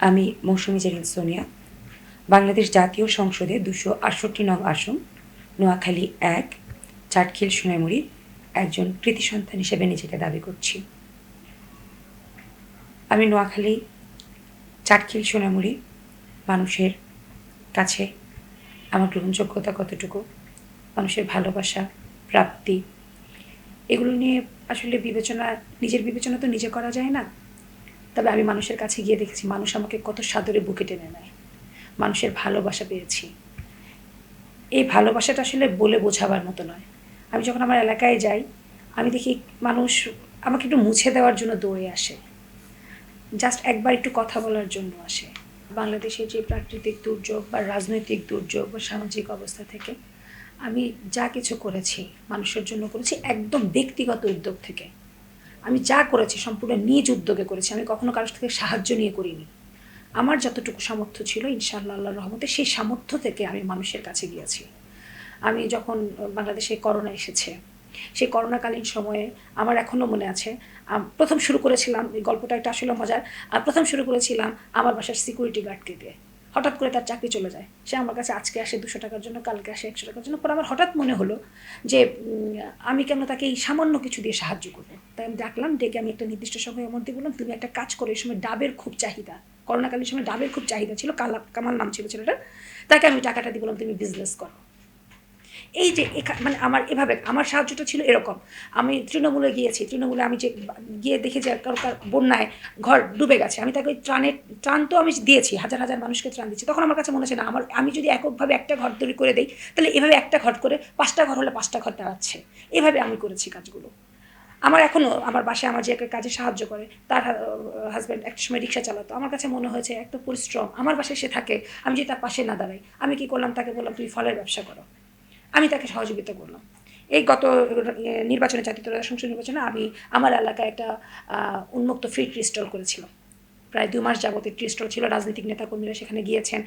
আমি মৌসুমী জেরিন সোনিয়া, বাংলাদেশ জাতীয় সংসদে 268 নং আসন, নোয়াখালী 1, চাটখিল সোনাইমুড়ি একজন কৃতি সন্তান হিসেবে নিজেকে দাবি করছি। আমি নোয়াখালী চাটখিল সোনাইমুড়ি মানুষের কাছে আমার গ্রহণযোগ্যতা কতটুকু, মানুষের ভালোবাসা, প্রাপ্তি, এগুলো নিয়ে আসলে নিজের বিবেচনা তো নিজে করা যায় না। তবে আমি মানুষের কাছে গিয়ে দেখেছি মানুষ আমাকে কত সাদরে বুকে টেনে নেয়, মানুষের ভালোবাসা পেয়েছি। এই ভালোবাসাটা আসলে বলে বোঝাবার মতো নয়। আমি যখন আমার এলাকায় যাই, আমি দেখি মানুষ আমাকে একটু মুছে দেওয়ার জন্য দৌড়ে আসে, জাস্ট একবার একটু কথা বলার জন্য আসে। বাংলাদেশের যে প্রাকৃতিক দুর্যোগ বা রাজনৈতিক দুর্যোগ বা সামাজিক অবস্থা থেকে আমি যা কিছু করেছি মানুষের জন্য করেছি, একদম ব্যক্তিগত উদ্যোগ থেকে। আমি যা করেছি সম্পূর্ণ নিজ উদ্যোগে করেছি। আমি কখনো কারোর থেকে সাহায্য নিয়ে করিনি। আমার যতটুকু সামর্থ্য ছিল ইনশাআল্লাহ আল্লাহর রহমতে সেই সামর্থ্য থেকে আমি মানুষের কাছে গিয়েছি। আমি যখন বাংলাদেশে করোনা এসেছে, সেই করোনাকালীন সময়ে আমার এখনও মনে আছে, প্রথম শুরু করেছিলাম, এই গল্পটা একটা আসলে মজার। প্রথম শুরু করেছিলাম আমার বাসার সিকিউরিটি গার্ডকে দিয়ে। হঠাৎ করে তার চাকরি চলে যায়। সে আমার কাছে আজকে আসে 200 টাকার জন্য, কালকে আসে 100 টাকার জন্য। পরে আমার হঠাৎ মনে হলো যে আমি কেন তাকে এই সামান্য কিছু দিয়ে সাহায্য করবো। তাই আমি ডাকলাম, ডেকে আমি একটা নির্দিষ্ট সময়ের মধ্যে বললাম, তুমি একটা কাজ করো। এই সময় ডাবের খুব চাহিদা, করোনাকালীন সময় ডাবের খুব চাহিদা ছিল। কামাল নাম ছিল ছেলেটার। তাকে আমি টাকাটা দিয়ে বললাম, তুমি বিজনেস করো। এই যে মানে আমার এভাবে আমার সাহায্যটা ছিল এরকম। আমি তৃণমূলে গিয়েছি, তৃণমূলে আমি যে গিয়ে দেখি যে কারো বন্যায় ঘর ডুবে গেছে, আমি তাকে ত্রাণ তো আমি দিয়েছি, হাজার হাজার মানুষকে ত্রাণ দিচ্ছি। তখন আমার কাছে মনে হচ্ছে না, আমি যদি এককভাবে একটা ঘর তৈরি করে দিই, তাহলে এভাবে একটা ঘর করে 5টা ঘর হলে 5টা ঘর দাঁড়াচ্ছে। এভাবে আমি করেছি কাজগুলো। আমার এখনও আমার বাসায় আমার যে একটা কাজে সাহায্য করে, তার হাজব্যান্ড একটা সময় রিক্সা চালাতো। আমার কাছে মনে হয়েছে এত পরিশ্রম, আমার বাসায় সে থাকে, আমি যদি তার পাশে না দাঁড়াই, আমি কি করলাম, তাকে বললাম তুমি ফলের ব্যবসা করো। আমি তাকে সহযোগিতা করলাম। এই গত নির্বাচনে, জাতীয় সংসদ নির্বাচনে আমি আমার এলাকায় একটা উন্মুক্ত ফ্রি ট্রি স্টল করেছিলাম। প্রায় 2 মাস যাবত ট্রি স্টল ছিল। রাজনৈতিক নেতাকর্মীরা সেখানে গিয়েছেন।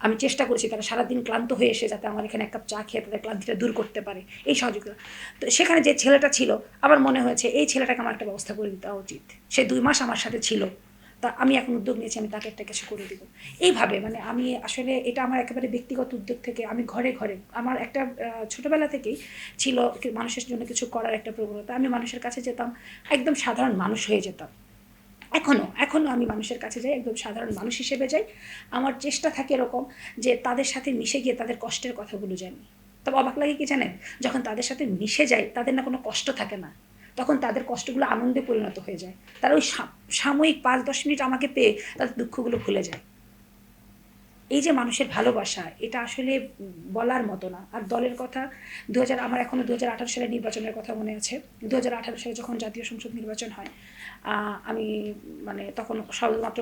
আমি চেষ্টা করেছি তারা সারাদিন ক্লান্ত হয়ে এসে যাতে আমার এখানে 1 কাপ চা খেয়ে তাদের ক্লান্তিটা দূর করতে পারে, এই সহযোগিতা। তো সেখানে যে ছেলেটা ছিল, আমার মনে হয়েছে এই ছেলেটাকে আমার একটা ব্যবস্থা করে দেওয়া উচিত। সে 2 মাস আমার সাথে ছিল। তা আমি এখন উদ্যোগ নিয়েছি, আমি তাকে একটা কিছু করে দেব। এইভাবে মানে আমি আসলে এটা আমার একেবারে ব্যক্তিগত উদ্যোগ থেকে আমি ঘরে ঘরে আমার একটা ছোটোবেলা থেকেই ছিল মানুষের জন্য কিছু করার একটা প্রবণতা। আমি মানুষের কাছে যেতাম, একদম সাধারণ মানুষ হয়ে যেতাম। এখনও আমি মানুষের কাছে যাই, একদম সাধারণ মানুষ হিসেবে যাই। আমার চেষ্টা থাকে এরকম যে তাদের সাথে মিশে গিয়ে তাদের কষ্টের কথাগুলো জানি। তবে অবাক লাগে কি জানেন, যখন তাদের সাথে মিশে যায় তাদের না কোনো কষ্ট থাকে না, তখন তাদের কষ্টগুলো আনন্দে পরিণত হয়ে যায়। তারা ওই সাময়িক 5-10 মিনিট আমাকে পেয়ে তাদের দুঃখগুলো ভুলে যায়। এই যে মানুষের ভালোবাসা, এটা আসলে বলার মতো না। আর দলের কথা, আমার এখনও 2018 সালের নির্বাচনের কথা মনে আছে। 2018 সালে যখন জাতীয় সংসদ নির্বাচন হয়, আমি মানে তখন শুধুমাত্র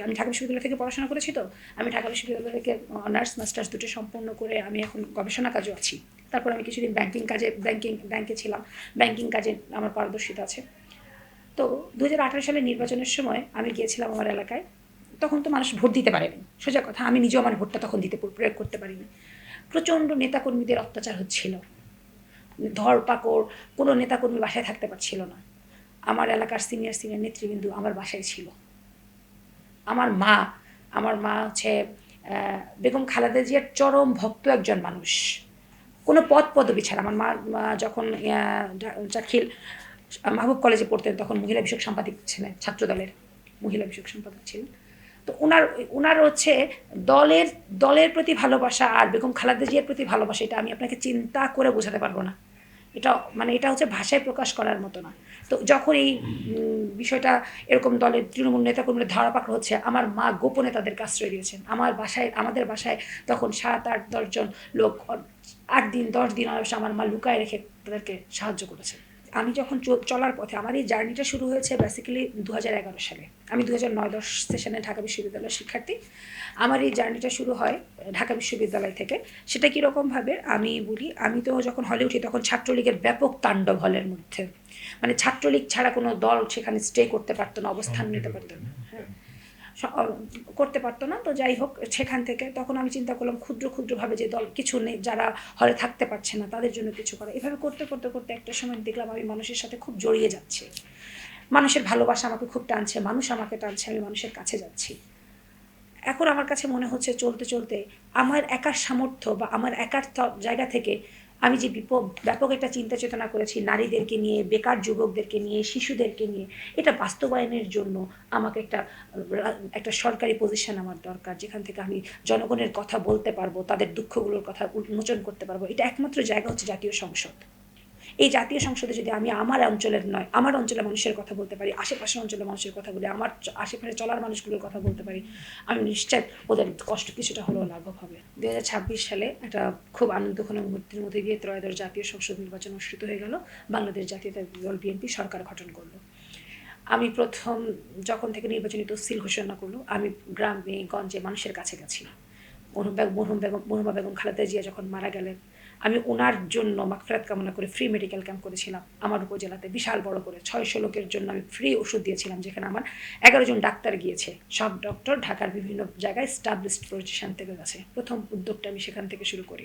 আমি ঢাকা বিশ্ববিদ্যালয় থেকে পড়াশোনা করেছি। তো আমি ঢাকা বিশ্ববিদ্যালয় থেকে অনার্স মাস্টার্স দুটো সম্পন্ন করে আমি এখন গবেষণা কাজেও আছি। তারপর আমি কিছুদিন ব্যাংকে ছিলাম। ব্যাংকিং কাজে আমার পারদর্শিতা আছে। তো 2018 সালের নির্বাচনের সময় আমি গিয়েছিলাম আমার এলাকায়। তখন তো মানুষ ভোট দিতে পারেনি, সোজা কথা। আমি নিজেও আমার ভোটটা তখন প্রয়োগ করতে পারিনি। প্রচণ্ড নেতাকর্মীদের অত্যাচার হচ্ছিল, ধরপাকড়, কোনো নেতাকর্মী বাসায় থাকতে পারছিল না। আমার এলাকার সিনিয়র নেতৃবৃন্দ আমার বাসায় ছিল। আমার মা হচ্ছে বেগম খালেদা জিয়ার চরম ভক্ত একজন মানুষ, কোনো পদবি ছাড়া। আমার মা যখন চাটখিল মাহবুব কলেজে পড়তেন, তখন মহিলা বিষয়ক সাংবাদিক ছিলেন, ছাত্রদলের মহিলা বিষয়ক সম্পাদক ছিলেন। তো ওনার হচ্ছে দলের প্রতি ভালোবাসা আর বেগম খালেদা জিয়ার প্রতি ভালোবাসা, এটা আমি আপনাকে চিন্তা করে বোঝাতে পারবো না। এটা হচ্ছে ভাষায় প্রকাশ করার মতো না। তো যখন এই বিষয়টা এরকম দলের তৃণমূল নেতাকর্মীদের ধরাপাকড় হচ্ছে, আমার মা গোপনে তাদেরকে আশ্রয় দিয়েছেন। আমাদের বাসায় তখন 7-8-10 জন লোক 8 দিন 10 দিন অবশ্য আমার মা লুকায় রেখে তাদেরকে সাহায্য করেছেন। আমি যখন চলার পথে, আমার এই জার্নিটা শুরু হয়েছে বেসিক্যালি 2011 সালে। আমি 2009-10 সেশনে ঢাকা বিশ্ববিদ্যালয়ের শিক্ষার্থী। আমার এই জার্নিটা শুরু হয় ঢাকা বিশ্ববিদ্যালয় থেকে। সেটা কীরকমভাবে আমি বলি, আমি তো যখন হলে উঠি তখন ছাত্রলীগের ব্যাপক তাণ্ডব হলের মধ্যে। মানে ছাত্রলীগ ছাড়া কোনো দল সেখানে স্টে করতে পারতো না, অবস্থান নিতে পারতো না, হ্যাঁ, করতে পারতো না। তো যাই হোক, সেখান থেকে তখন আমি চিন্তা করলাম ক্ষুদ্রভাবে যে দল কিছু নেই, যারা হলে থাকতে পারছে না তাদের জন্য কিছু করা। এভাবে করতে করতে করতে একটা সময় দেখলাম আমি মানুষের সাথে খুব জড়িয়ে যাচ্ছি। মানুষের ভালোবাসা আমাকে খুব টানছে, মানুষ আমাকে টানছে, আমি মানুষের কাছে যাচ্ছি। এখন আমার কাছে মনে হচ্ছে চলতে চলতে আমার একার সামর্থ্য বা আমার একার জায়গা থেকে আমি যে ব্যাপক একটা চিন্তা চেতনা করেছি নারীদেরকে নিয়ে, বেকার যুবকদেরকে নিয়ে, শিশুদেরকে নিয়ে, এটা বাস্তবায়নের জন্য আমাকে একটা সরকারি পজিশন আমার দরকার, যেখান থেকে আমি জনগণের কথা বলতে পারবো, তাদের দুঃখগুলোর কথা উন্মোচন করতে পারবো। এটা একমাত্র জায়গা হচ্ছে জাতীয় সংসদ। এই জাতীয় সংসদে যদি আমি আমার অঞ্চলের নয়, আমার অঞ্চলের মানুষের কথা বলতে পারি, আশেপাশের অঞ্চলের মানুষের কথা বলি, আমার আশেপাশে চলার মানুষগুলোর কথা বলতে পারি, আমি নিশ্চয় ওদের কষ্ট কিছুটা হলেও লাঘব হবে। 2026 সালে একটা খুব আনন্দঘন মুহূর্তের মধ্যে দিয়ে ত্রয়োদশ জাতীয় সংসদ নির্বাচন অনুষ্ঠিত হয়ে গেল। বাংলাদেশ জাতীয়তাবাদী দল বিএনপি সরকার গঠন করলো। আমি প্রথম যখন থেকে নির্বাচনী তফসিল ঘোষণা করলো, আমি গ্রামে গঞ্জে মানুষের কাছে গেছি। মরহুমা বেগম খালেদা জিয়া যখন মারা গেলেন, আমি ওনার জন্য মাগফিরাত কামনা করে ফ্রি মেডিকেল ক্যাম্প করেছিলাম আমার উপজেলাতে, বিশাল বড় করে 600 লোকের জন্য আমি ফ্রি ওষুধ দিয়েছিলাম, যেখানে আমার 11 জন ডাক্তার গিয়েছে। সব ডক্টর ঢাকার বিভিন্ন জায়গায় স্টাবলিশড পজিশন থেকে গেছে। প্রথম উদ্যোগটা আমি সেখান থেকে শুরু করি।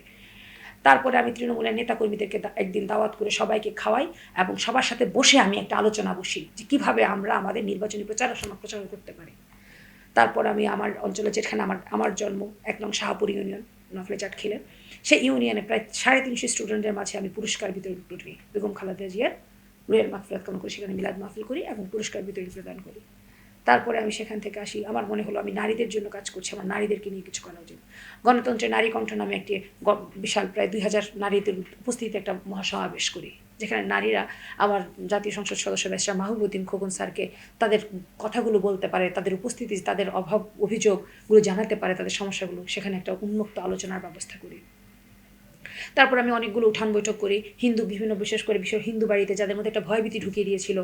তারপরে আমি তৃণমূলের নেতাকর্মীদেরকে একদিন দাওয়াত করে সবাইকে খাওয়াই এবং সবার সাথে বসে আমি একটা আলোচনা বসি যে কীভাবে আমরা আমাদের নির্বাচনী প্রচার করতে পারি। তারপর আমি আমার অঞ্চলে, যেখানে আমার জন্ম 1 নং শাহপুর ইউনিয়ন, নকলে চাটখিলে, সেই ইউনিয়নে প্রায় 350 স্টুডেন্টের মাঝে আমি পুরস্কার বিতরণ করি। বেগম খালেদা জিয়ার রুহের মাগফিরাত কামনা করি, সেখানে মিলাদ মাহফিল করি এবং পুরস্কার বিতরণ প্রদান করি। তারপরে আমি সেখান থেকে আসি। আমার মনে হলো আমি নারীদের জন্য কাজ করছি, আমার নারীদেরকে নিয়ে কিছু করা উচিত। গণতন্ত্রের নারী কণ্ঠ নামে একটি বিশাল প্রায় 2000 নারীদের উপস্থিতিতে একটা মহাসমাবেশ করি, যেখানে নারীরা আমার জাতীয় সংসদ সদস্য ব্যারিস্টার মাহবুবউদ্দিন খোকন স্যারকে তাদের কথাগুলো বলতে পারে, তাদের উপস্থিতি, তাদের অভাব অভিযোগগুলো জানাতে পারে, তাদের সমস্যাগুলো, সেখানে একটা উন্মুক্ত আলোচনার ব্যবস্থা করি। তারপর আমি অনেকগুলো উঠান বৈঠক করি বিভিন্ন বিশেষ করে হিন্দু বাড়িতে, যাদের মধ্যে একটা ভয়ভীতি ঢুকিয়ে দিয়েছিল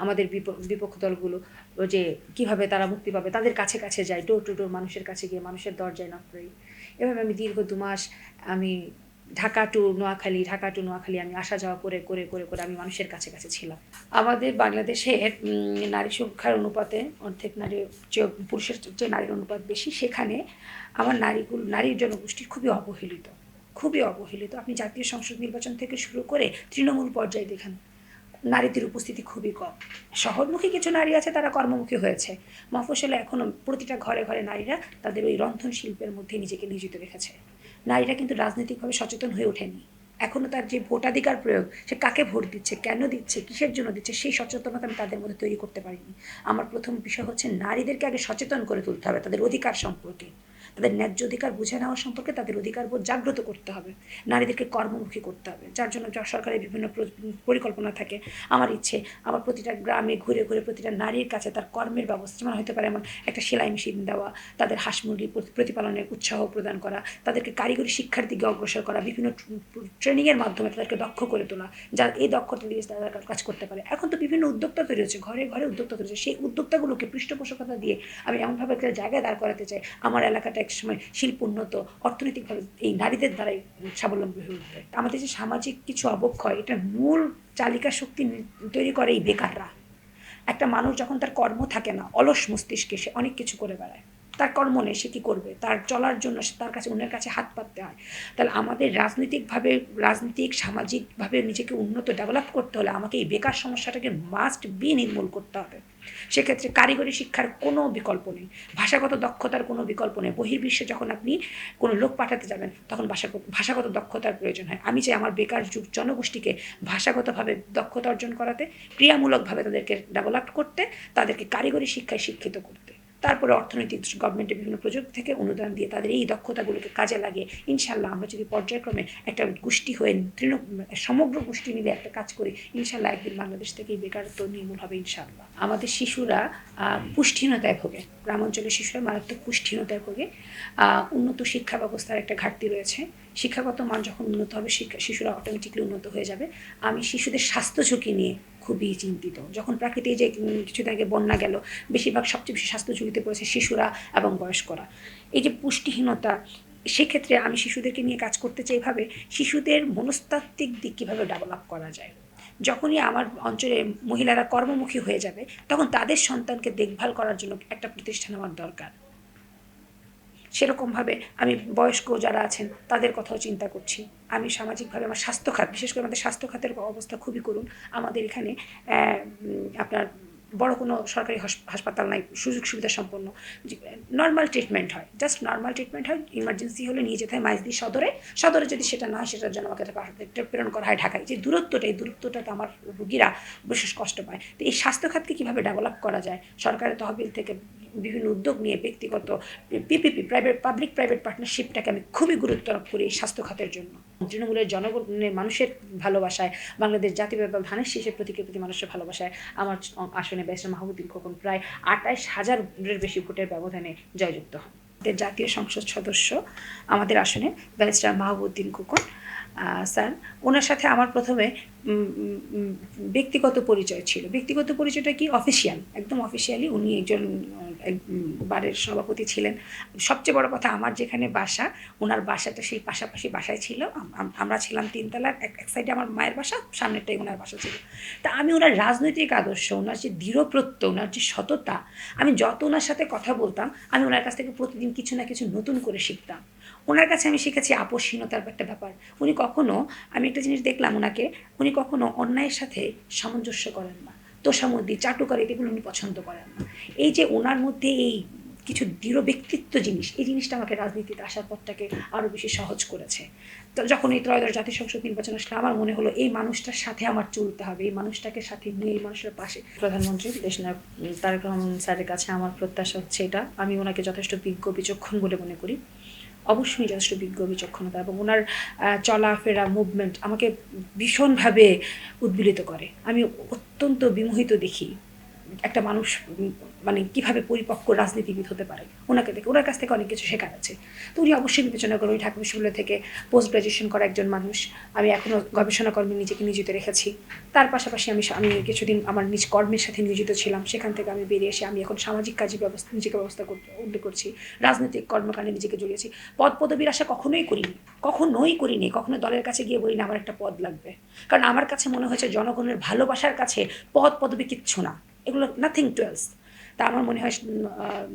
আমাদের বিপক্ষ দলগুলো, যে কিভাবে তারা মুক্তি পাবে, তাদের কাছে কাছে যাই, ডোর টু ডোর মানুষের কাছে গিয়ে মানুষের দরজায় নক করি। এভাবে আমি দীর্ঘ 2 মাস আমি ঢাকা টু নোয়াখালী আমি আসা যাওয়া করে করে করে করে আমি মানুষের কাছে কাছে ছিলাম। আমাদের বাংলাদেশের নারী সংখ্যার অনুপাতে অর্ধেক পুরুষের যে নারীর অনুপাত বেশি, সেখানে আমার নারীর জনগোষ্ঠী খুবই অবহেলিত। আপনি জাতীয় সংসদ নির্বাচন থেকে শুরু করে তৃণমূল পর্যায়ে দেখেন, নারীদের উপস্থিতি খুবই কম। শহরমুখী কিছু নারী আছে, তারা কর্মমুখী হয়েছে। মফস্বলে এখনও প্রতিটা ঘরে ঘরে নারীরা তাদের ওই রন্ধন শিল্পের মধ্যে নিজেকে নিয়োজিত রেখেছে। নারীরা কিন্তু রাজনৈতিকভাবে সচেতন হয়ে ওঠেনি। এখনও তার যে ভোটাধিকার প্রয়োগ, সে কাকে ভোট দিচ্ছে, কেন দিচ্ছে, কিসের জন্য দিচ্ছে, সেই সচেতনতা আমি তাদের মধ্যে তৈরি করতে পারিনি। আমার প্রথম বিষয় হচ্ছে নারীদেরকে আগে সচেতন করে তুলতে হবে তাদের অধিকার সম্পর্কে, তাদের ন্যায্য অধিকার বুঝে নেওয়া সম্পর্কে, তাদের অধিকার বোধ জাগ্রত করতে হবে, নারীদেরকে কর্মমুখী করতে হবে, যার জন্য সরকারের বিভিন্ন পরিকল্পনা থাকে। আমার ইচ্ছে আমার প্রতিটা গ্রামে ঘুরে ঘুরে প্রতিটা নারীর কাছে তার কর্মের ব্যবস্থা, যেমন হতে পারে এমন একটা সেলাই মেশিন দেওয়া, তাদের হাঁস মুরগি প্রতিপালনের উৎসাহ প্রদান করা, তাদেরকে কারিগরি শিক্ষার দিকে অগ্রসর করা, বিভিন্ন ট্রেনিংয়ের মাধ্যমে তাদেরকে দক্ষ করে তোলা, যার এই দক্ষতা দিয়ে তারা কাজ করতে পারে। এখন তো বিভিন্ন উদ্যোক্তা তৈরি হচ্ছে, ঘরে ঘরে উদ্যোক্তা তৈরি হচ্ছে। সেই উদ্যোক্তাগুলোকে পৃষ্ঠপোষকতা দিয়ে আমি এমনভাবে একটা জায়গায় দাঁড় করাতে চাই, আমার এলাকাটা এক সময় শিল্প উন্নত, অর্থনৈতিকভাবে এই নারীদের দ্বারাই স্বাবলম্বী হয়ে উঠবে। আমাদের যে সামাজিক কিছু অবক্ষয়, এটার মূল চালিকা শক্তি তৈরি করে এই বেকাররা। একটা মানুষ যখন তার কর্ম থাকে না, অলস মস্তিষ্কে সে অনেক কিছু করে বেড়ায়, তার কর্ম নেই, সে কী করবে? তার চলার জন্য সে তার কাছে অন্যের কাছে হাত পাততে হয়। তাহলে আমাদের সামাজিকভাবে নিজেকে উন্নত ডেভেলপ করতে হলে আমাকে এই বেকার সমস্যাটাকে মাস্ট বি নির্মূল করতে হবে। সেক্ষেত্রে কারিগরি শিক্ষার কোনো বিকল্প নেই, ভাষাগত দক্ষতার কোনো বিকল্প নেই। বহির্বিশ্বে যখন আপনি কোনো লোক পাঠাতে যাবেন, তখন ভাষাগত দক্ষতার প্রয়োজন হয়। আমি চাই আমার বেকার জনগোষ্ঠীকে ভাষাগতভাবে দক্ষতা অর্জন করাতে, ক্রিয়ামূলকভাবে তাদেরকে ডেভেলপ করতে, তাদেরকে কারিগরি শিক্ষায় শিক্ষিত করতে। তারপরে অর্থনৈতিক গভর্নমেন্টের বিভিন্ন প্রযুক্তি থেকে অনুদান দিয়ে তাদের এই দক্ষতাগুলোকে কাজে লাগিয়ে ইনশাল্লাহ আমরা যদি পর্যায়ক্রমে একটা গোষ্ঠী হয়ে সমগ্র গোষ্ঠী মিলে একটা কাজ করি, ইনশাল্লাহ একদিন বাংলাদেশ থেকে এই বেকারত্ব নির্মূল হবে ইনশাল্লাহ। আমাদের শিশুরা পুষ্টিহীনতায় ভোগে, গ্রামাঞ্চলের শিশুরা মারাত্মক পুষ্টিহীনতায় ভোগে। উন্নত শিক্ষা ব্যবস্থার একটা ঘাটতি রয়েছে। শিক্ষাগত মান যখন উন্নত হবে, শিশুরা অটোমেটিকলি উন্নত হয়ে যাবে। আমি শিশুদের স্বাস্থ্য ঝুঁকি নিয়ে খুবই চিন্তিত। যখন প্রাকৃতিক যে কিছুদিন আগে বন্যা গেল, বেশিরভাগ সবচেয়ে বেশি স্বাস্থ্য ঝুঁকিতে পড়েছে শিশুরা এবং বয়স্করা। এই যে পুষ্টিহীনতা, সেক্ষেত্রে আমি শিশুদেরকে নিয়ে কাজ করতে চাই এভাবে, শিশুদের মনস্তাত্ত্বিক দিক কীভাবে ডেভেলপ করা যায়। যখনই আমার অঞ্চলে মহিলারা কর্মমুখী হয়ে যাবে, তখন তাদের সন্তানকে দেখভাল করার জন্য একটা প্রতিষ্ঠান আমার দরকার। সেরকমভাবে আমি বয়স্ক যারা আছেন তাদের কথাও চিন্তা করছি। আমি সামাজিকভাবে আমার স্বাস্থ্য খাত, বিশেষ করে আমাদের স্বাস্থ্য খাতের অবস্থা খুবই করুণ। আমাদের এখানে আপনার বড় কোনো সরকারি হাসপাতাল নাই সুযোগ সুবিধা সম্পন্ন, নর্মাল ট্রিটমেন্ট হয়, জাস্ট নর্মাল ট্রিটমেন্ট হয়। ইমার্জেন্সি হলে নিয়ে যেতে হয় মাইজদি সদরে যদি সেটা না হয় সেটার জন্য আমাকে প্রেরণ করা হয় ঢাকায়। যে এই দূরত্বটাতে আমার রুগীরা বিশেষ কষ্ট পায়। তো এই স্বাস্থ্য খাতকে কীভাবে ডেভেলপ করা যায়, সরকারের তহবিল থেকে বিভিন্ন উদ্যোগ নিয়ে ব্যক্তিগত পিপিপি পাবলিক প্রাইভেট পার্টনারশিপটাকে আমি খুবই গুরুত্ব আরোপ করি এই স্বাস্থ্য খাতের জন্য। তৃণমূলের জনগণের মানুষের ভালোবাসায়, বাংলাদেশ জাতীয়তাবাদী ধানের শীষের প্রতীকের প্রতি মানুষের ভালোবাসায় আমার আসনে ব্যারিস্টার মাহবুবুদ্দিন খোকন প্রায় 28,000-এর বেশি ভোটের ব্যবধানে জয়যুক্ত হন। জাতীয় সংসদ সদস্য আমাদের আসনে ব্যারিস্টার মাহবুবুদ্দিন খোকন স্যার, ওনার সাথে আমার প্রথমে ব্যক্তিগত পরিচয় ছিল। ব্যক্তিগত পরিচয়টা কি, অফিসিয়াল, একদম অফিসিয়ালি উনি একজন বারের সভাপতি ছিলেন। সবচেয়ে বড় কথা, আমার যেখানে বাসা, ওনার বাসাটা সেই পাশাপাশি বাসায় ছিল। আমরা ছিলাম 3 তলার, এক সাইডে আমার মায়ের বাসা, সামনেরটাই ওনার বাসা ছিল। তা আমি ওনার রাজনৈতিক আদর্শ, ওনার যে দৃঢ়প্রত্যয়, ওনার যে সততা, আমি যত ওনার সাথে কথা বলতাম আমি ওনার কাছ থেকে প্রতিদিন কিছু না কিছু নতুন করে শিখতাম। ওনার কাছে আমি শিখেছি আপোষহীনতার একটা ব্যাপার। উনি কখনো, আমি একটা জিনিস দেখলাম ওনাকে, উনি কখনো অন্যায়ের সাথে সামঞ্জস্য করেন না, তোষামোদী চাটুকারিতা এগুলো উনি পছন্দ করেন না। এই যে ওনার মধ্যে এই কিছু দৃঢ় ব্যক্তিত্ব জিনিস, এই জিনিসটা আমাকে রাজনীতিতে আসার পথটাকে আরও বেশি সহজ করেছে। তো যখন এই ত্রয়োদশ জাতীয় সংসদ নির্বাচন আসলে আমার মনে হলো এই মানুষটার সাথে আমার চলতে হবে, এই মানুষটাকে সাথে নিয়ে এই মানুষের পাশে। প্রধানমন্ত্রী দেশনায়ক তারেক রহমান স্যারের কাছে আমার প্রত্যাশা হচ্ছে এটা, আমি ওনাকে যথেষ্ট বিজ্ঞ বিচক্ষণ বলে মনে করি, অবশ্যই যথেষ্ট বিজ্ঞ বিচক্ষণতা, এবং ওনার চলাফেরা মুভমেন্ট আমাকে ভীষণভাবে উদ্বেলিত করে। আমি অত্যন্ত বিমোহিত দেখি একটা মানুষ মানে কীভাবে পরিপক্ক রাজনীতিবিদ হতে পারে। ওনাকে দেখে, ওনার কাছ থেকে অনেক কিছু শেখার আছে। তো উনি অবশ্যই বিবেচনা করেন, উনি ঢাকা বিশ্ববিদ্যালয় থেকে পোস্ট গ্রাজুয়েশন করা একজন মানুষ। আমি এখনও গবেষণা কর্মে নিজেকে নিয়োজিত রেখেছি। তার পাশাপাশি আমি কিছুদিন আমার নিজ কর্মের সাথে নিয়োজিত ছিলাম, সেখান থেকে আমি বেরিয়ে এসে আমি এখন সামাজিক কাজে নিজেকে উল্লেখ করছি, রাজনৈতিক কর্মকাণ্ডে নিজেকে জড়িয়েছি। পদবীর আশা কখনোই করিনি, কখনো দলের কাছে গিয়ে বলিনি আমার একটা পদ লাগবে। কারণ আমার কাছে মনে হয়েছে জনগণের ভালোবাসার কাছে পদবী কিচ্ছু না, এগুলো নাথিং টু এলস। তা আমার মনে হয়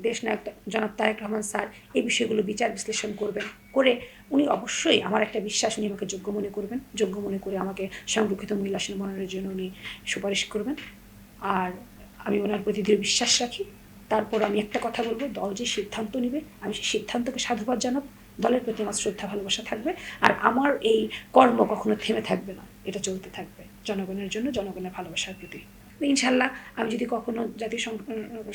দেশনায়ক জনাব তারেক রহমান স্যার এই বিষয়গুলো বিচার বিশ্লেষণ করবেন, করে উনি অবশ্যই, আমার একটা বিশ্বাস, উনি আমাকে যোগ্য মনে করে আমাকে সংরক্ষিত মহিলা আসনে মনোনয়নের জন্য উনি সুপারিশ করবেন। আর আমি ওনার প্রতি দৃঢ় বিশ্বাস রাখি। তারপর আমি একটা কথা বলবো, দল যে সিদ্ধান্ত নেবে আমি সেই সিদ্ধান্তকে সাধুবাদ জানাব। দলের প্রতি আমার শ্রদ্ধা ভালোবাসা থাকবে, আর আমার এই কর্ম কখনো থেমে থাকবে না, এটা চলতে থাকবে জনগণের জন্য, জনগণের ভালোবাসার প্রতি। ইনশাল্লাহ আমি যদি কখনো জাতীয়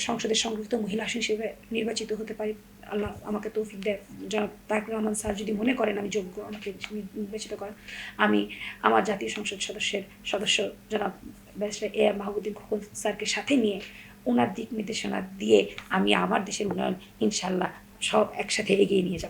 সংসদের সংরক্ষিত মহিলা আসন হিসেবে নির্বাচিত হতে পারি, আল্লাহ আমাকে তৌফিক দেয়, জনাব তারেক রহমান স্যার যদি মনে করেন আমি যোগ্য, আমাকে নির্বাচিত করেন, আমি আমার জাতীয় সংসদ সদস্য জনাব ব্যারিস্টার এ মাহবুবুদ্দিন খোকন স্যারকে সাথে নিয়ে ওনার দিক নির্দেশনা দিয়ে আমি আমার দেশের উন্নয়ন ইনশাল্লাহ সব একসাথে এগিয়ে নিয়ে যাব।